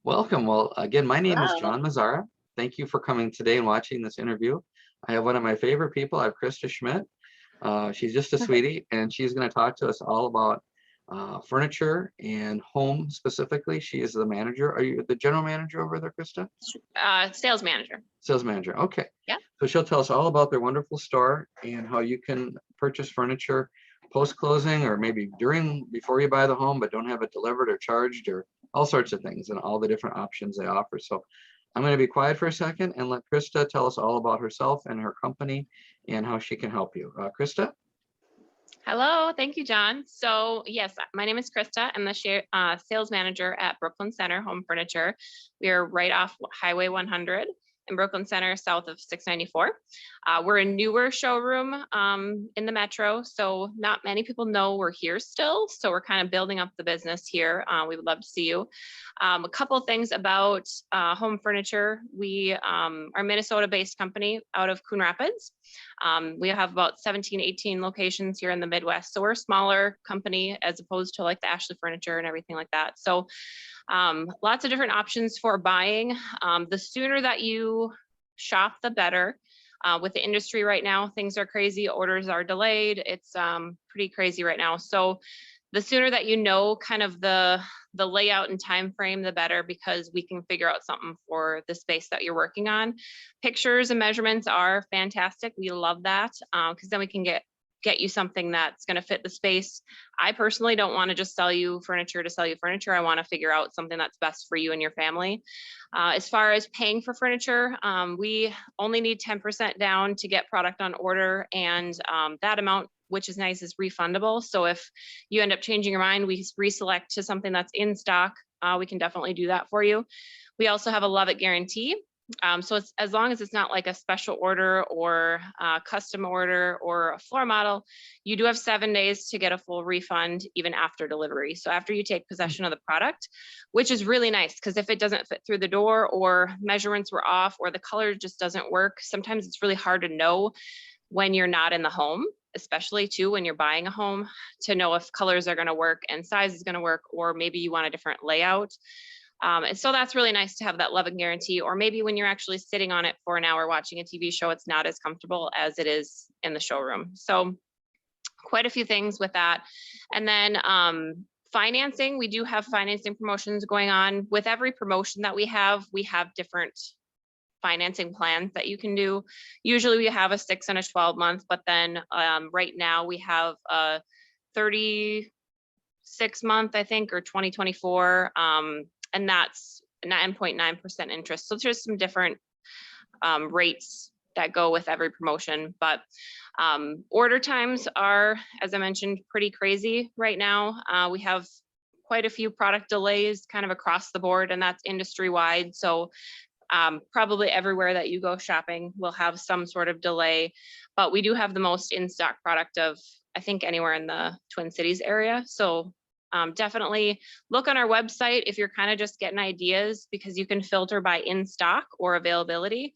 Welcome. Well, again, my name is Wow. John Mazzara. Thank you for coming today and watching this interview. I have one of my favorite people. I have Krysta Schmidt. She's just a sweetie, and she's going to talk to us all about furniture and home specifically. She is the manager. Are you the general manager over there, Krysta? Sales manager. Sales manager. Okay. Yeah. So she'll tell us all about their wonderful store and how you can purchase furniture post-closing or maybe before you buy the home, but don't have it delivered or charged or all sorts of things and all the different options they offer. So I'm going to be quiet for a second and let Krysta tell us all about herself and her company and how she can help you. Krysta? Hello. Thank you, John. So yes, my name is Krysta. I'm the sales manager at Brooklyn Center Home Furniture. We are right off Highway 100 in Brooklyn Center, south of 694. We're a newer showroom in the metro, so not many people know we're here still. So we're kind of building up the business here. We would love to see you. A couple of things about home furniture. We are a Minnesota-based company out of Coon Rapids. We have about 17, 18 locations here in the Midwest. So we're a smaller company as opposed to like the Ashley Furniture and everything like that. So lots of different options for buying. The sooner that you shop, the better. With the industry right now, things are crazy. Orders are delayed. It's pretty crazy right now. So the sooner that you know kind of the layout and time frame, the better, because we can figure out something for the space that you're working on. Pictures and measurements are fantastic. We love that because then we can get you something that's going to fit the space. I personally don't want to just sell you furniture to sell you furniture. I want to figure out something that's best for you and your family. As far as paying for furniture, we only need 10% down to get product on order, and that amount, which is nice, is refundable. So if you end up changing your mind, we reselect to something that's in stock. We can definitely do that for you. We also have a love it guarantee. So it's as long as it's not like a special order or a custom order or a floor model, you do have 7 days to get a full refund even after delivery. So after you take possession of the product, which is really nice, because if it doesn't fit through the door or measurements were off or the color just doesn't work, sometimes it's really hard to know when you're not in the home, especially too when you're buying a home, to know if colors are going to work and size is going to work, or maybe you want a different layout. And so that's really nice to have that love and guarantee, or maybe when you're actually sitting on it for an hour watching a TV show, it's not as comfortable as it is in the showroom. So quite a few things with that. And then financing, we do have financing promotions going on. With every promotion that we have different financing plans that you can do. Usually we have a 6 and a 12 month, but then right now we have a 36 month, I think, or 2024. And that's 9.9% interest. So there's some different rates that go with every promotion, but order times are, as I mentioned, pretty crazy right now. We have quite a few product delays kind of across the board, and that's industry wide. So probably everywhere that you go shopping will have some sort of delay, but we do have the most in-stock product of, I think, anywhere in the Twin Cities area. So definitely look on our website if you're kind of just getting ideas, because you can filter by in stock or availability,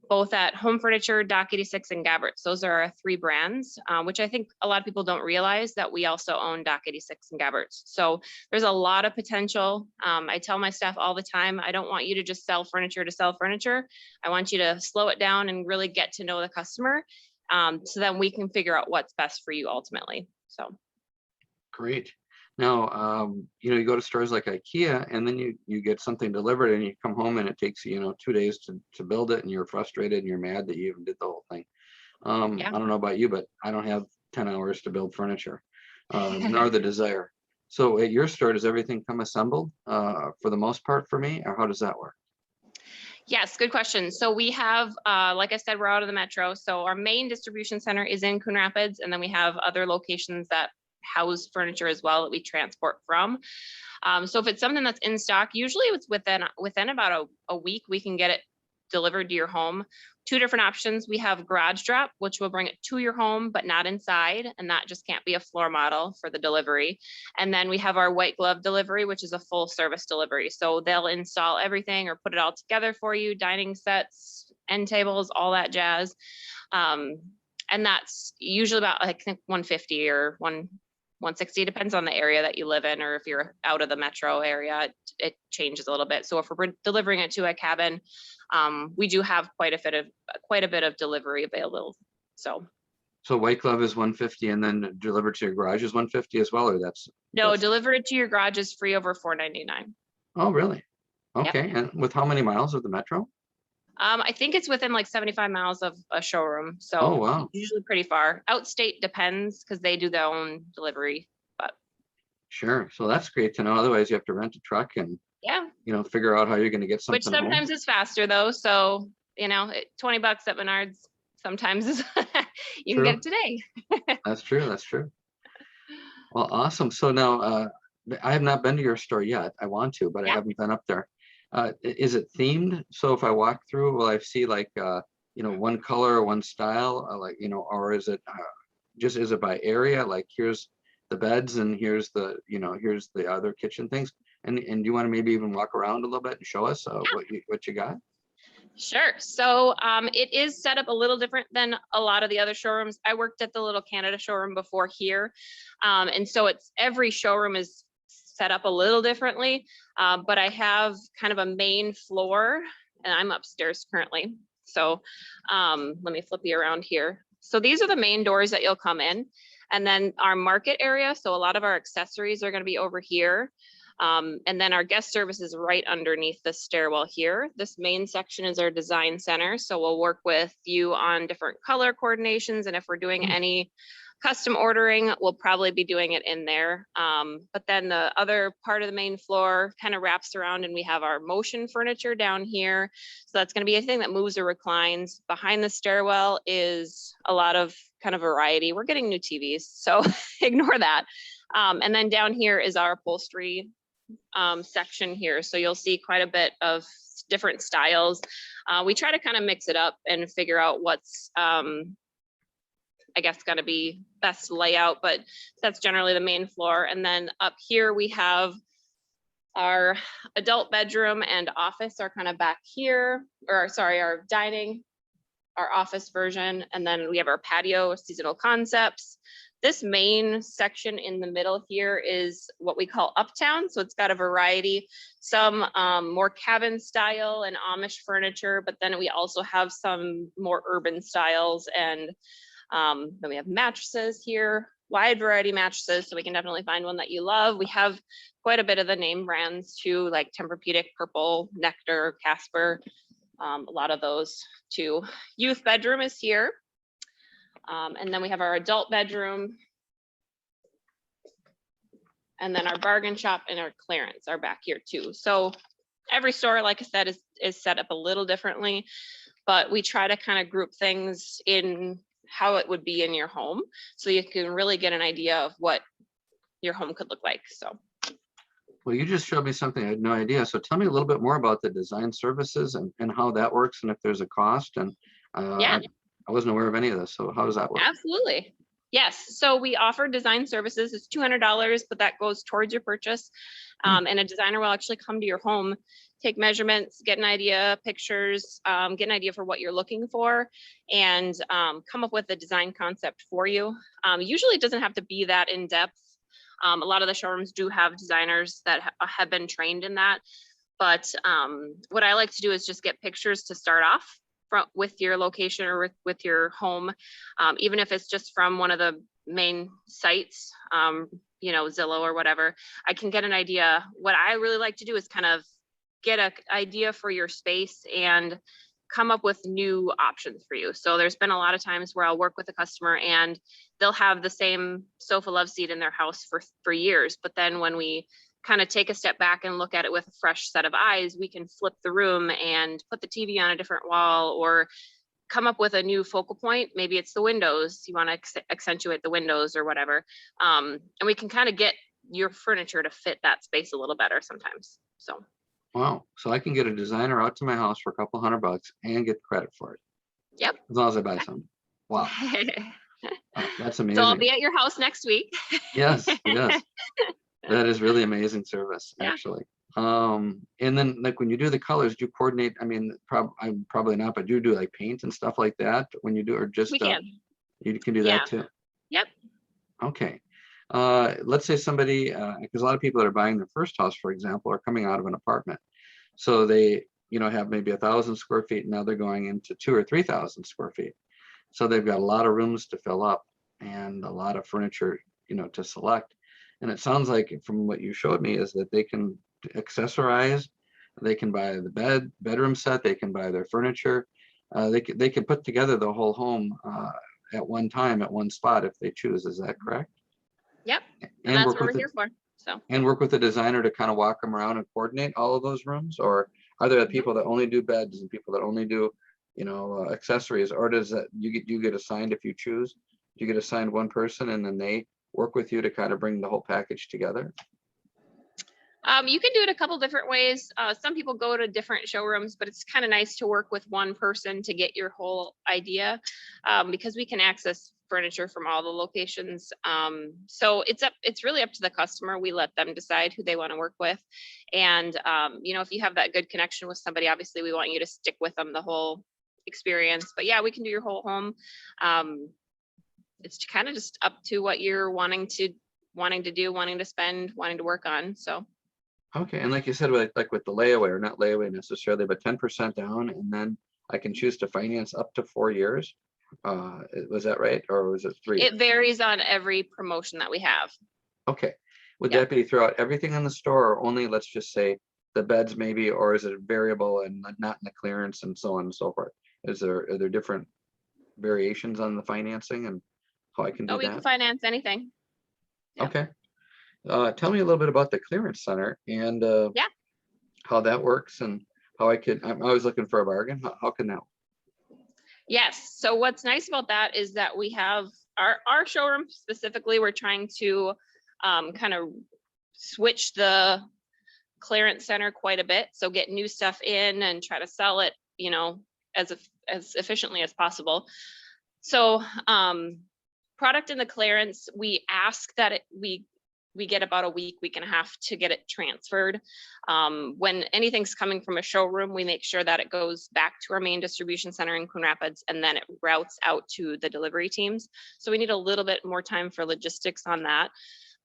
both at Home Furniture, Dock 86, and Gabberts. Those are our 3 brands, which I think a lot of people don't realize that we also own Dock 86 and Gabberts. So there's a lot of potential. I tell my staff all the time, I don't want you to just sell furniture to sell furniture. I want you to slow it down and really get to know the customer, so then we can figure out what's best for you ultimately. So Great. Now, you go to stores like IKEA and then you get something delivered and you come home and it takes you, 2 days to build it, and you're frustrated and you're mad that you even did the whole thing. yeah. I don't know about you, but I don't have 10 hours to build furniture, nor the desire. So at your store, does everything come assembled for the most part for me, or how does that work? Yes, good question. So we have, like I said, we're out of the metro. So our main distribution center is in Coon Rapids, and then we have other locations that house furniture as well that we transport from. So if it's something that's in stock, usually it's within about a week, we can get it delivered to your home. 2 different options. We have garage drop, which will bring it to your home, but not inside. And that just can't be a floor model for the delivery. And then we have our white glove delivery, which is a full service delivery. So they'll install everything or put it all together for you, dining sets, end tables, all that jazz. And that's usually about, I think, $150 or 160, depends on the area that you live in, or if you're out of the metro area, it changes a little bit. So if we're delivering it to a cabin, we do have quite a bit of delivery available. So white glove is 150 and then delivered to your garage is 150 as well, or no, delivered to your garage is free over $4.99. Oh, really? Yep. Okay. And with how many miles of the metro? I think it's within like 75 miles of a showroom. So Oh, wow. usually pretty far. Outstate depends because they do their own delivery, but Sure. So that's great to know. Otherwise you have to rent a truck and, yeah, figure out how you're going to get which something home. sometimes is faster though. So, $20 at Menards sometimes is you can get it today. That's true. That's true. Well, awesome. So now I have not been to your store yet. I want to, but I Yeah. haven't been up there. Is it themed? So if I walk through, will I see like, one color, one style, or is it is it by area? Like here's the beds and here's here's the other kitchen things. And do you want to maybe even walk around a little bit and show us what you got? Sure. So it is set up a little different than a lot of the other showrooms. I worked at the Little Canada showroom before here. And so every showroom is set up a little differently, but I have kind of a main floor and I'm upstairs currently. So let me flip you around here. So these are the main doors that you'll come in, and then our market area. So a lot of our accessories are going to be over here. And then our guest service is right underneath the stairwell here. This main section is our design center. So we'll work with you on different color coordinations. And if we're doing any custom ordering, we'll probably be doing it in there. But then the other part of the main floor kind of wraps around and we have our motion furniture down here. So that's going to be a thing that moves or reclines. Behind the stairwell is a lot of kind of variety. We're getting new TVs, so ignore that. And then down here is our upholstery section here. So you'll see quite a bit of different styles. We try to kind of mix it up and figure out what's, I guess, going to be best layout, but that's generally the main floor. And then up here we have our adult bedroom and office are kind of back here, or sorry, our dining, our office version. And then we have our patio, seasonal concepts. This main section in the middle here is what we call Uptown. So it's got a variety, some more cabin style and Amish furniture, but then we also have some more urban styles. And then we have mattresses here, wide variety mattresses. So we can definitely find one that you love. We have quite a bit of the name brands too, like Tempur-Pedic, Purple, Nectar, Casper, a lot of those too. Youth bedroom is here. And then we have our adult bedroom. And then our bargain shop and our clearance are back here too. So every store, like I said, is set up a little differently, but we try to kind of group things in how it would be in your home, so you can really get an idea of what your home could look like. So. Well, you just showed me something I had no idea. So tell me a little bit more about the design services and how that works and if there's a cost. And Yeah. I wasn't aware of any of this. So how does that work? Absolutely. Yes. So we offer design services. It's $200, but that goes towards your purchase. And a designer will actually come to your home, take measurements, get an idea, pictures, get an idea for what you're looking for, and come up with a design concept for you. Usually it doesn't have to be that in depth. A lot of the showrooms do have designers that have been trained in that. But what I like to do is just get pictures to start off with your location or with your home, even if it's just from one of the main sites, Zillow or whatever. I can get an idea. What I really like to do is kind of get an idea for your space and come up with new options for you. So there's been a lot of times where I'll work with a customer and they'll have the same sofa love seat in their house for years. But then when we kind of take a step back and look at it with a fresh set of eyes, we can flip the room and put the TV on a different wall or come up with a new focal point. Maybe it's the windows. You want to accentuate the windows or whatever. And we can kind of get your furniture to fit that space a little better sometimes. So. Wow. So I can get a designer out to my house for a couple $100 and get credit for it. Yep. As long as I buy some. Wow. That's amazing. So I'll be at your house next week. Yes. Yes. That is really amazing service, actually. And then like when you do the colors, do you coordinate? I mean, I'm probably not, but do you do like paint and stuff like that when you do, or just We can. you can do that too? Yep. Okay. Let's say somebody, because a lot of people that are buying their first house, for example, are coming out of an apartment. So they, have maybe 1,000 square feet. Now they're going into 2,000 or 3,000 square feet. So they've got a lot of rooms to fill up and a lot of furniture, to select. And it sounds like from what you showed me is that they can accessorize, they can buy the bedroom set, they can buy their furniture. They can put together the whole home at one time at one spot if they choose. Is that correct? Yep. And And that's work what with we're it. here for. So. And work with the designer to kind of walk them around and coordinate all of those rooms? Or are there people that only do beds and people that only do, accessories? Or does that you get assigned if you choose? You get assigned one person and then they work with you to kind of bring the whole package together? You can do it a couple different ways. Some people go to different showrooms, but it's kind of nice to work with one person to get your whole idea, because we can access furniture from all the locations. So it's really up to the customer. We let them decide who they want to work with. And, if you have that good connection with somebody, obviously we want you to stick with them the whole experience. But yeah, we can do your whole home. It's kind of just up to what you're wanting to do, wanting to spend, wanting to work on. So. Okay, and like you said, like with the layaway, or not layaway necessarily, but 10% down, and then I can choose to finance up to 4 years. Was that right, or was it 3? It varies on every promotion that we have. Okay, would Yeah. that be throughout everything in the store, or only, let's just say, the beds maybe, or is it variable and not in the clearance and so on and so forth? Are there different variations on the financing and how I can do Oh, we can that? finance anything. Yeah. Okay. Tell me a little bit about the clearance center and Yeah. how that works and how I'm always looking for a bargain. How can that? Yes. So what's nice about that is that we have our showroom specifically, we're trying to kind of switch the clearance center quite a bit. So get new stuff in and try to sell it, as efficiently as possible. So product in the clearance, we ask that we get about a week and a half to get it transferred. When anything's coming from a showroom, we make sure that it goes back to our main distribution center in Coon Rapids, and then it routes out to the delivery teams. So we need a little bit more time for logistics on that.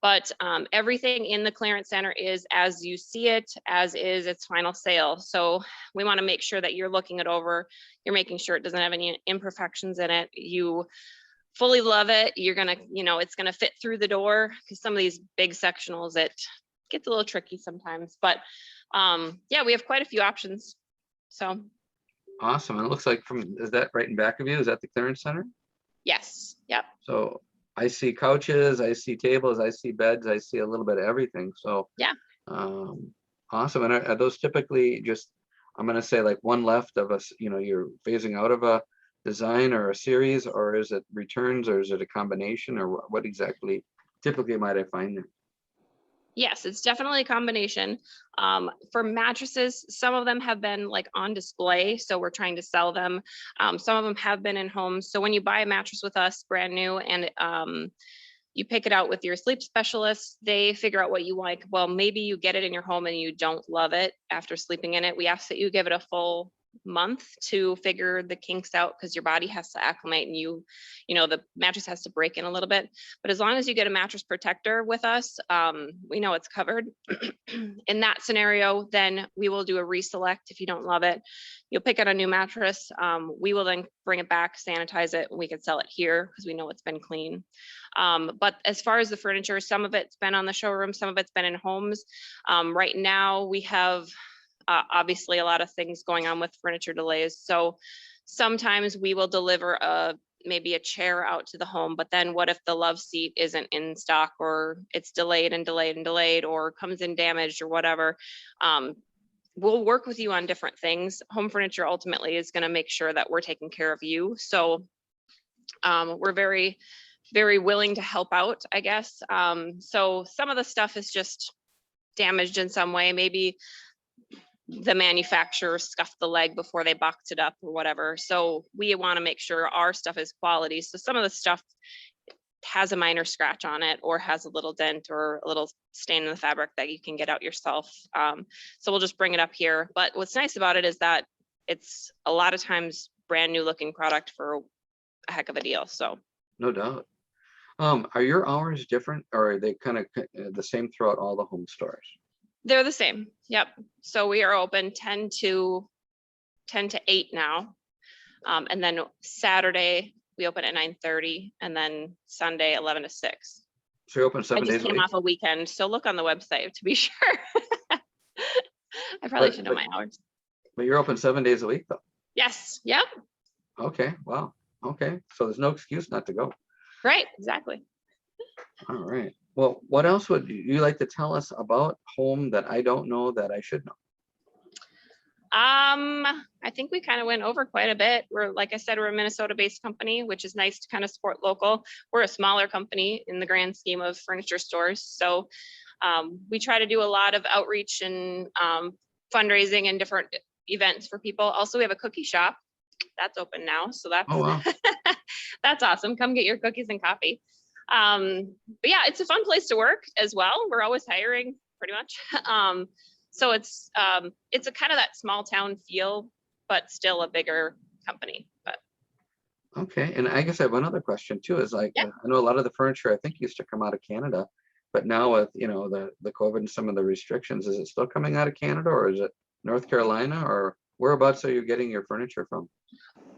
But everything in the clearance center is as you see it, as is its final sale. So we want to make sure that you're looking it over, you're making sure it doesn't have any imperfections in it. You fully love it. You're gonna, it's gonna fit through the door, because some of these big sectionals, it gets a little tricky sometimes. But yeah, we have quite a few options. So Awesome. And it looks like is that right in back of you? Is that the clearance center? yes. Yep. So I see couches, I see tables, I see beds, I see a little bit of everything. So yeah. Awesome. And are those typically just, I'm going to say like one left of us, you're phasing out of a design or a series, or is it returns, or is it a combination, or what exactly typically might I find there? Yes, it's definitely a combination. For mattresses, some of them have been like on display, so we're trying to sell them. Some of them have been in homes. So when you buy a mattress with us brand new and you pick it out with your sleep specialist, they figure out what you like. Well, maybe you get it in your home and you don't love it after sleeping in it. We ask that you give it a full month to figure the kinks out, because your body has to acclimate and the mattress has to break in a little bit. But as long as you get a mattress protector with us, we know it's covered. In that scenario, then we will do a reselect. If you don't love it, you'll pick out a new mattress. We will then bring it back, sanitize it, and we can sell it here because we know it's been clean. But as far as the furniture, some of it's been on the showroom, some of it's been in homes. Right now we have obviously a lot of things going on with furniture delays. So sometimes we will deliver maybe a chair out to the home, but then what if the love seat isn't in stock, or it's delayed and delayed and delayed, or comes in damaged or whatever. We'll work with you on different things. Home Furniture ultimately is going to make sure that we're taking care of you. So we're very, very willing to help out, I guess. So some of the stuff is just damaged in some way. Maybe the manufacturer scuffed the leg before they boxed it up or whatever. So we want to make sure our stuff is quality. So some of the stuff has a minor scratch on it, or has a little dent or a little stain in the fabric that you can get out yourself. So we'll just bring it up here. But what's nice about it is that it's a lot of times brand new looking product for a heck of a deal. So no doubt. Are your hours different or are they kind of the same throughout all the home stores? They're the same. Yep. So we are open 10 to 8 now. And then Saturday we open at 9:30 and then Sunday 11 to 6. So you're open I 7 just days a came week? off a weekend, so look on the website to be sure. I probably should know my hours. But you're open 7 days a week though? Yes. Yep. Okay, wow. Okay, so there's no excuse not to go. Right. Exactly. All right. Well, what else would you like to tell us about home that I don't know that I should know? I think we kind of went over quite a bit. We're, like I said, we're a Minnesota-based company, which is nice to kind of support local. We're a smaller company in the grand scheme of furniture stores. So we try to do a lot of outreach and fundraising and different events for people. Also, we have a cookie shop that's open now. So that's, Oh, wow. that's awesome. Come get your cookies and coffee. But yeah, it's a fun place to work as well. We're always hiring pretty much. So it's a kind of that small town feel, but still a bigger company. But Okay, and I guess I have one other question too, is like, yeah. I know a lot of the furniture I think used to come out of Canada, but now with, the COVID and some of the restrictions, is it still coming out of Canada or is it North Carolina or whereabouts are you getting your furniture from?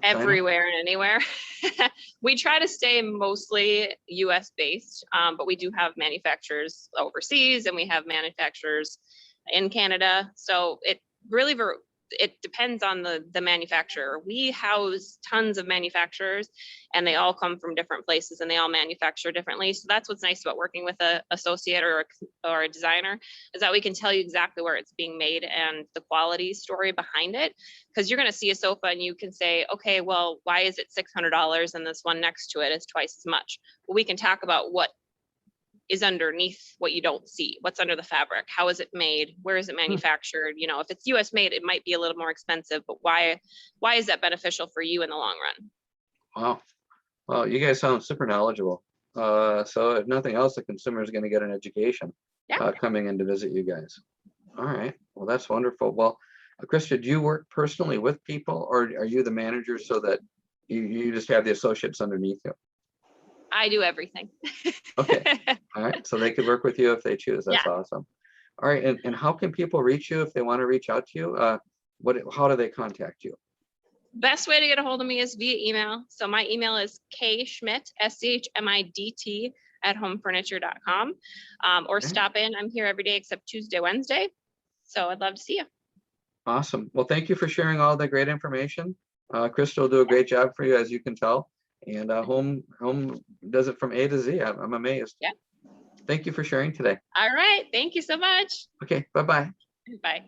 China? Everywhere and anywhere. We try to stay mostly US based, but we do have manufacturers overseas and we have manufacturers in Canada. So it really it depends on the manufacturer. We house tons of manufacturers and they all come from different places and they all manufacture differently. So that's what's nice about working with a associate or a designer, is that we can tell you exactly where it's being made and the quality story behind it. Because you're going to see a sofa and you can say, okay, well, why is it $600 and this one next to it is twice as much? Well, we can talk about what is underneath what you don't see. What's under the fabric? How is it made? Where is it manufactured? If it's US made, it might be a little more expensive, but why is that beneficial for you in the long run? Wow. Well, you guys sound super knowledgeable. So if nothing else, the consumer is going to get an education coming in to visit you guys. All right. Well, that's wonderful. Well, Krysta, do you work personally with people or are you the manager so that you just have the associates underneath you? I do everything. Okay. All right. So they could work with you if they choose. That's awesome. All right. And how can people reach you if they want to reach out to you? How do they contact you? Best way to get a hold of me is via email. So my email is kschmidt, SCHMIDT @homefurniture.com. Or stop in. I'm here every day except Tuesday, Wednesday. So I'd love to see you. Awesome. Well, thank you for sharing all the great information. Krysta will do a great job for you, as you can tell. And home does it from A to Z. I'm amazed. Yeah. Thank you for sharing today. All right. Thank you so much. Okay. Bye-bye. Bye.